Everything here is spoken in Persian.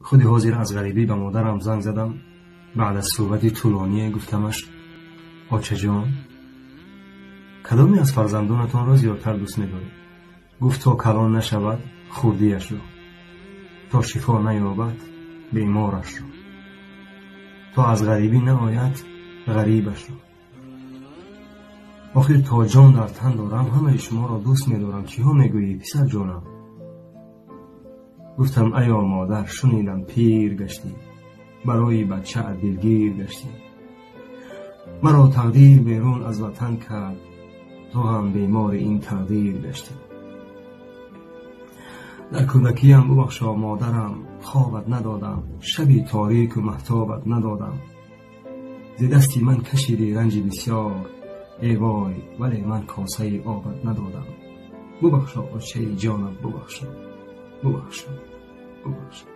خودی حاضر از غریبی به مادرم زنگ زدم. بعد از صحبتی طولانی گفتمش آچه جان، کدامی از فرزندانتان را زیادتر دوست می‌دارید؟ گفت تا کلان نشود خردیش را، تا شفا نیابد بیمارش را، تا از غریبی نآید غریبش را. آخر تا جان در تن دارم همه شما را دوست می‌دارم. چی‌ها میگویی پسر جانم؟ گفتم ایا مادر، شنیدم پیر گشتی، برای بچه دلگیر گشتی. مرا تقدیر بیرون از وطن کرد، تو هم بیمار این تقدیر گشتی. در کودکیم ببخشا مادرم، خوابت ندادم، شبی تاریک و مهتابت ندادم. ز دستی من کشیدی رنج بسیار، ای وای ولی من کاسه آبت ندادم. ببخشا بچه جانم، ببخشا، ببخشا، ببخشا.